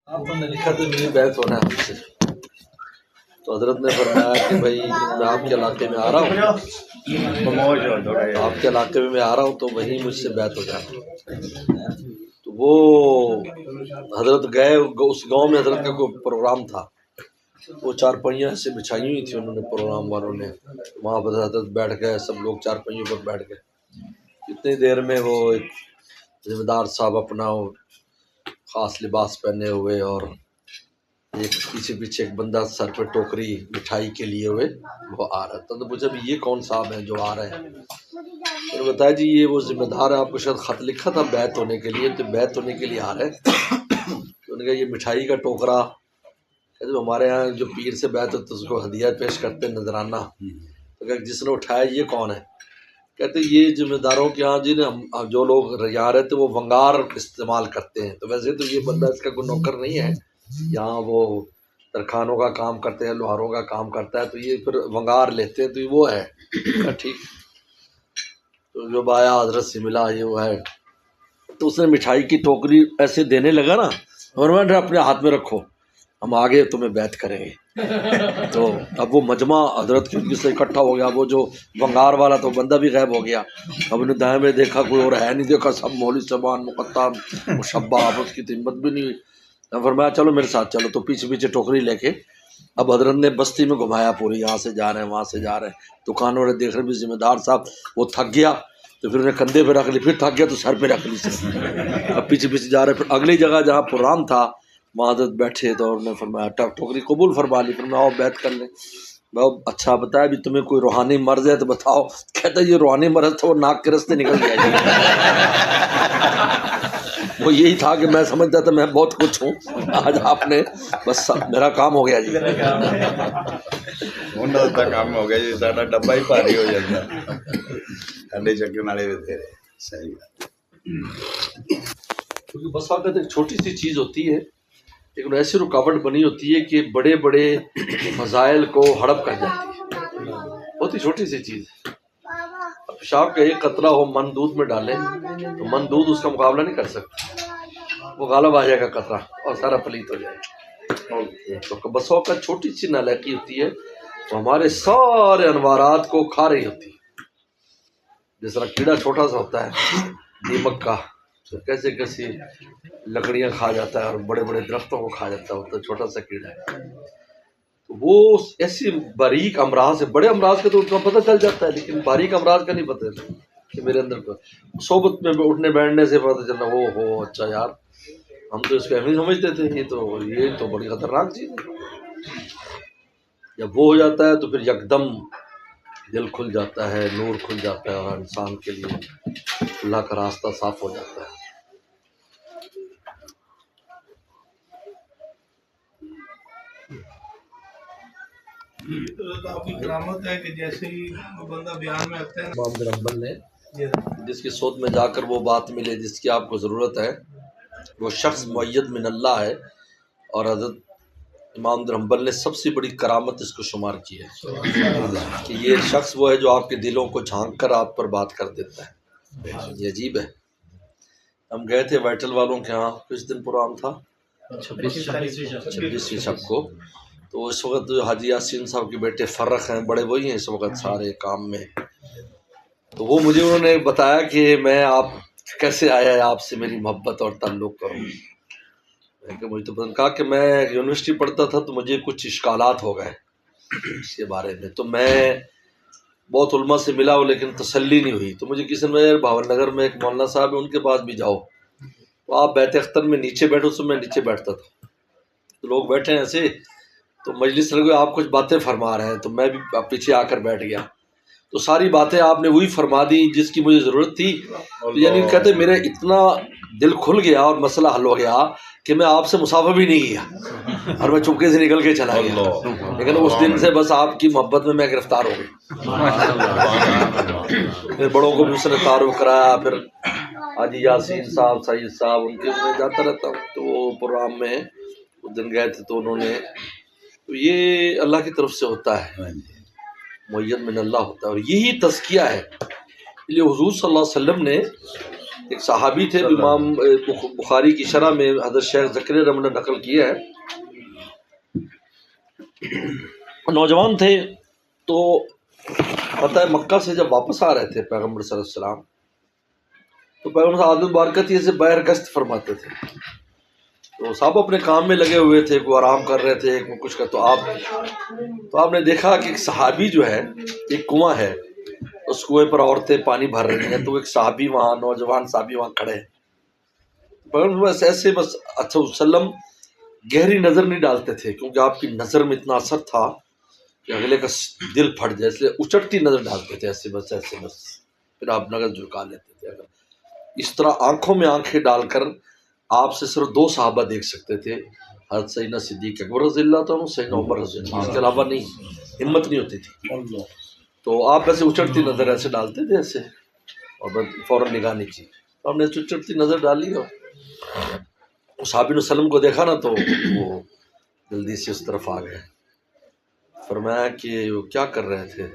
آپ نے لکھا تو میری بیعت ہونا ہے آپ سے، تو حضرت نے فرمایا کہ بھائی میں آپ کے علاقے میں آ رہا ہوں، آپ کے علاقے میں آ رہا ہوں تو وہیں مجھ سے بیعت ہو جانا۔ تو وہ حضرت گئے، اس گاؤں میں حضرت کا کوئی پروگرام تھا، وہ چارپائیاں سے بچھائی ہوئی تھی انہوں نے، پروگرام والوں نے، وہاں پر حضرت بیٹھ گئے، سب لوگ چارپائیوں پر بیٹھ گئے۔ اتنی دیر میں وہ ایک ذمہ دار صاحب اپنا وہ خاص لباس پہنے ہوئے اور ایک پیچھے ایک بندہ سر پہ ٹوکری مٹھائی کے لیے ہوئے وہ آ رہا تھا۔ تو مجھے بھی یہ کون صاحب ہیں جو آ رہے ہیں؟ میں نے بتایا جی یہ وہ ذمہ دار ہے، آپ کو شاید خط لکھا تھا بیعت ہونے کے لیے، تو بیعت ہونے کے لیے آ رہے ہیں۔ تو انہوں نے کہا یہ مٹھائی کا ٹوکرا ہمارے یہاں جو پیر سے بیعت ہوتی ہے اس کو ہدیہ پیش کرتے نذرانہ، تو کہ جس نے اٹھایا یہ کون ہے؟ کہتے یہ ذمہ داروں کے یہاں جی نے جو لوگ یہاں رہتے وہ ونگار استعمال کرتے ہیں، تو ویسے تو یہ بندہ اس کا کوئی نوکر نہیں ہے، یہاں وہ ترخانوں کا کام کرتے ہیں، لوہاروں کا کام کرتا ہے، تو یہ پھر ونگار لیتے ہیں، تو یہ وہ ہے۔ ٹھیک، تو جب آیا حضرت سے ملا یہ وہ ہے، تو اس نے مٹھائی کی ٹوکری ایسے دینے لگا نا، اور میں نے اپنے ہاتھ میں رکھو، ہم آگے تمہیں بیعت کریں گے۔ تو اب وہ مجمع حضرت کی سے اکٹھا ہو گیا، وہ جو ونگار والا تو بندہ بھی غائب ہو گیا، اب نے دائیں میں دیکھا کوئی اور ہے نہیں، دیکھا سب مولوی صاحبان مقطع مشبہ، اب اس کی تو ہمت بھی نہیں ہوئی۔ میں فرمایا چلو میرے ساتھ چلو، تو پیچھے پیچھے ٹوکری لے کے اب حضرت نے بستی میں گھمایا پوری، یہاں سے جا رہے ہیں وہاں سے جا رہے ہیں، دکانوں نے دیکھ رہے بھی ذمہ دار صاحب وہ تھک گیا، تو پھر انہیں کندھے پہ رکھ لی، پھر تھک گیا تو سر پہ رکھ لی، اب پیچھے پیچھے جا رہے ہیں۔ پھر اگلی جگہ جہاں پروگرام تھا وہاں حضرت بیٹھے تو انہوں نے فرمایا ٹوکری قبول فرما لی، پھر میں آؤ بیعت کر لیں۔ بہت اچھا بتایا بھی تمہیں کوئی روحانی مرض ہے تو بتاؤ، کہتا یہ روحانی مرض تھا وہ ناک کے رستے نکل گیا جی۔ وہ یہی تھا کہ میں سمجھتا تھا میں بہت کچھ ہوں، آج آپ نے بس میرا کام ہو گیا جی، کام ہو گیا جی، ساڈا ڈبا ہی بھاری ہو جاتا، ٹھنڈے چکن والے بھی تھے۔ صحیح بات، کیونکہ بس وقت ایک چھوٹی سی چیز ہوتی ہے لیکن ایسی رکاوٹ بنی ہوتی ہے کہ بڑے بڑے فضائل کو ہڑپ کر جاتی ہے، بہت ہی چھوٹی سی چیز ہے۔ اب پیشاب کا ایک قطرہ ہو من دودھ میں ڈالیں تو من دودھ اس کا مقابلہ نہیں کر سکتا، وہ غالب آ جائے گا قطرہ اور سارا پلیت ہو جائے گا۔ تو بس وقت چھوٹی سی نالائقی ہوتی ہے تو ہمارے سارے انوارات کو کھا رہی ہوتی ہے۔ جس طرح کیڑا چھوٹا سا ہوتا ہے دیمک کا، تو کیسے کیسی لکڑیاں کھا جاتا ہے اور بڑے بڑے درختوں کو کھا جاتا ہے، وہ تو چھوٹا سا کیڑا ہے۔ تو وہ ایسی باریک امراض ہے، بڑے امراض کا تو اتنا پتہ چل جاتا ہے لیکن باریک امراض کا نہیں پتہ چلتا کہ میرے اندر کو صحبت میں اٹھنے بیٹھنے سے پتہ چلنا وہ ہو اچھا یار ہم تو اس کو اہمیت سمجھتے تھے، یہ تو بڑی خطرناک چیز ہے۔ جب وہ ہو جاتا ہے تو پھر یکدم دل کھل جاتا ہے، نور کھل جاتا ہے اور انسان کے لیے اللہ کا راستہ صاف ہو جاتا ہے۔ تو آپ کی کرامت ہے کہ جیسے ہی وہ بندہ بیان میں آتا ہے امام بن حنبل نے جس کی صوت میں جا کر وہ بات ملے جس کی آپ کو ضرورت ہے، وہ شخص معید من اللہ ہے، اور حضرت امام بن حنبل نے سب سے بڑی کرامت اس کو شمار کی ہے کہ یہ شخص وہ ہے جو آپ کے دلوں کو جھانک کر آپ پر بات کر دیتا ہے۔ یہ عجیب ہے۔ ہم گئے تھے وائٹل والوں کے ہاں، کس دن پروگرام تھا؟ 26ویں شب کو، تو اس وقت حاجی یاسین صاحب کے بیٹے فرق ہیں بڑے وہی ہیں اس وقت سارے کام میں، تو وہ مجھے انہوں نے بتایا کہ میں آپ کیسے آیا ہے آپ سے میری محبت اور تعلق کروں۔ میں کہ مجھے تو پتہ کہا کہ میں یونیورسٹی پڑھتا تھا تو مجھے کچھ اشکالات ہو گئے اس کے بارے میں، تو میں بہت علماء سے ملا ہوں لیکن تسلی نہیں ہوئی، تو مجھے کسی نے بھاول نگر میں ایک مولانا صاحب ہے ان کے پاس بھی جاؤ، تو آپ بیت اختر میں نیچے بیٹھو، تو میں نیچے بیٹھتا تھا، تو لوگ بیٹھے ہیں ایسے تو مجلس لگے آپ کچھ باتیں فرما رہے ہیں تو میں بھی پیچھے آ کر بیٹھ گیا، تو ساری باتیں آپ نے وہی فرما دی جس کی مجھے ضرورت تھی، تو یعنی کہتے میرے اتنا دل کھل گیا اور مسئلہ حل ہو گیا کہ میں آپ سے مسافہ بھی نہیں کیا اور میں چپکے سے نکل کے چلا گیا، لیکن اس دن سے بس آپ کی محبت میں گرفتار ہو گئی۔ پھر بڑوں کو بھی اس نے تعارف کرایا، پھر حاجی یاسین صاحب سید صاحب ان کے میں جاتا رہتا ہوں، تو وہ پروگرام میں اس دن گئے تھے تو انہوں نے، تو یہ اللہ کی طرف سے ہوتا ہے، معید من اللہ ہوتا ہے، اور یہی تزکیہ ہے۔ اس لیے حضور صلی اللہ علیہ وسلم نے ایک صحابی تھے، امام بخاری کی شرح میں حضرت شیخ زکریا رحمۃ اللہ نقل کیا ہے، نوجوان تھے تو پتہ ہے مکہ سے جب واپس آ رہے تھے پیغمبر صلی اللہ علیہ وسلم، تو پیغمبر صلی اللہ علیہ وسلم یہ سے باہر گشت فرماتے تھے، تو صاحب اپنے کام میں لگے ہوئے تھے، کوئی آرام کر رہے تھے، کوئی کچھ کا، تو آپ نے دیکھا کہ ایک صحابی جو ہے، ایک کنواں ہے، اس کنویں پر عورتیں پانی بھر رہی ہیں، تو ایک صحابی وہاں، نوجوان صحابی وہاں کھڑے ہیں، بس ایسے بس اچھا وسلم گہری نظر نہیں ڈالتے تھے، کیونکہ آپ کی نظر میں اتنا اثر تھا کہ اگلے کا دل پھٹ جائے، اس لیے اچٹتی نظر ڈالتے تھے، ایسے بس پھر آپ نظر جھکا لیتے تھے، اگر اس طرح آنکھوں میں آنکھیں ڈال کر آپ سے صرف 2 صحابہ دیکھ سکتے تھے، حضرت سیدنا صدیق اکبر رضی اللہ عنہ، سیدنا عمر رضی اللہ عنہ، اس کے علاوہ نہیں، ہمت نہیں ہوتی تھی، تو آپ ایسے اچڑتی نظر ایسے ڈالتے تھے ایسے، اور فوراً نگاہ نہیں کی، تو ہم نے اچڑتی نظر ڈالی، اور صحابی نے وسلم کو دیکھا نا تو وہ جلدی سے اس طرف آ گئے، فرمایا کہ وہ کیا کر رہے تھے؟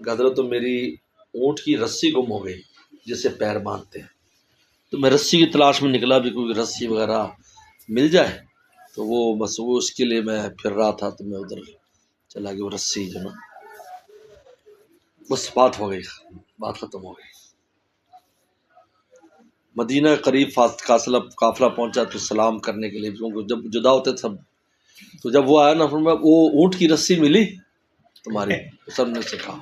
حضرت تو میری اونٹ کی رسی گم ہو گئی جسے پیر باندھتے ہیں، تو میں رسی کی تلاش میں نکلا، بھی کوئی رسی وغیرہ مل جائے، تو وہ بس وہ اس کے لیے میں پھر رہا تھا، تو میں ادھر چلا گیا، وہ رسی جو نا بس بات ہو گئی، بات ختم ہو گئی۔ مدینہ قریب قافلہ پہنچا تو سلام کرنے کے لیے، کیونکہ جب جدا ہوتے سب، تو جب وہ آیا نا، فرمایا وہ اونٹ کی رسی ملی تمہاری؟ سب نے سے کہا،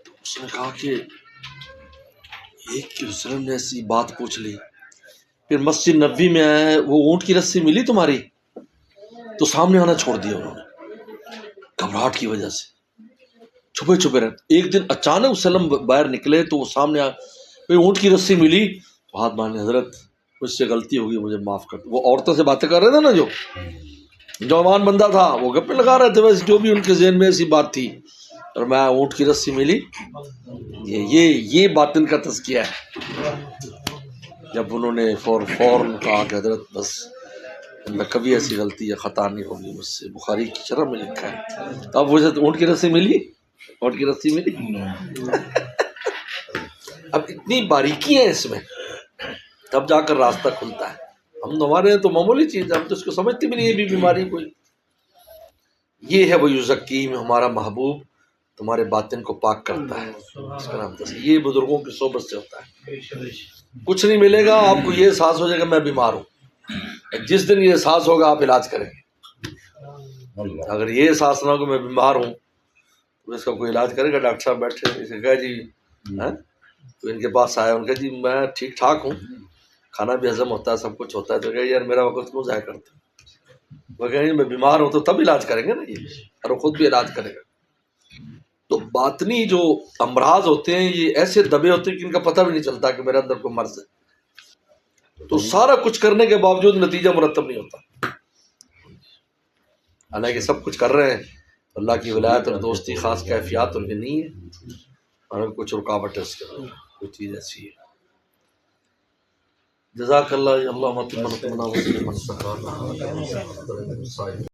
تو اس نے کہا کہ ایک کی وسلم نے ایسی بات پوچھ لی، پھر مسجد نبوی میں آئے، وہ اونٹ کی رسی ملی تمہاری؟ تو سامنے آنا چھوڑ دیا انہوں نے، گھبراہٹ کی وجہ سے چھپے چھپے رہتے۔ ایک دن اچانک وسلم باہر نکلے تو وہ سامنے آ، اونٹ کی رسی ملی، تو ہاتھ باندھے، حضرت مجھ سے غلطی ہوگی، مجھے معاف کر دو۔ وہ عورتوں سے باتیں کر رہے تھے نا، جو جوان بندہ تھا، وہ گپے لگا رہے تھے، بس جو بھی ان کے ذہن میں ایسی بات تھی، اور میں اونٹ کی رسی ملی، یہ باطن کا تزکیہ ہے۔ جب انہوں نے فوراً کہا کہ حضرت بس میں کبھی ایسی غلطی یا خطا نہیں ہوگی مجھ سے، بخاری کی شرح میں لکھا ہے۔ اب وہ اونٹ کی رسی ملی، اونٹ کی رسی ملی، اب اتنی باریکی ہے اس میں، تب جا کر راستہ کھلتا ہے۔ ہم ہمارے تو معمولی چیز ہے، ہم تو اس کو سمجھتے بھی نہیں، یہ بھی بیماری کوئی۔ یہ ہے وہ یزکیم، ہمارا محبوب تمہارے باطن کو پاک کرتا ہے، اس کا نام یہ بزرگوں کی صحبت سے ہوتا ہے۔ کچھ نہیں ملے گا آپ کو، یہ احساس ہو جائے گا میں بیمار ہوں، جس دن یہ احساس ہوگا آپ علاج کریں گے۔ اگر یہ احساس نہ ہو کہ میں بیمار ہوں، تو اس کا کوئی علاج کرے گا؟ ڈاکٹر صاحب بیٹھے، اسے کہا جی تو ان کے پاس آیا، ان کا جی میں ٹھیک ٹھاک ہوں، کھانا بھی ہضم ہوتا ہے، سب کچھ ہوتا ہے، تو کہا یار میرا وقت کیوں ضائع کرتے؟ وہ کہیں میں بیمار ہوں تو تب علاج کریں گے نا، یہ اور وہ خود بھی علاج کرے گا۔ تو باطنی جو امراض ہوتے ہیں یہ ایسے دبے ہوتے ہیں کہ ان کا پتہ بھی نہیں چلتا کہ میرے اندر کوئی مرض ہے، تو سارا کچھ کرنے کے باوجود نتیجہ مرتب نہیں ہوتا، حالانکہ سب کچھ کر رہے ہیں، اللہ کی ولایت اور دوستی خاص کیفیات ان میں نہیں ہے، اور کچھ رکاوٹ ہے اس کے اندر، کوئی چیز ایسی ہے۔ جزاک اللہ، اللہ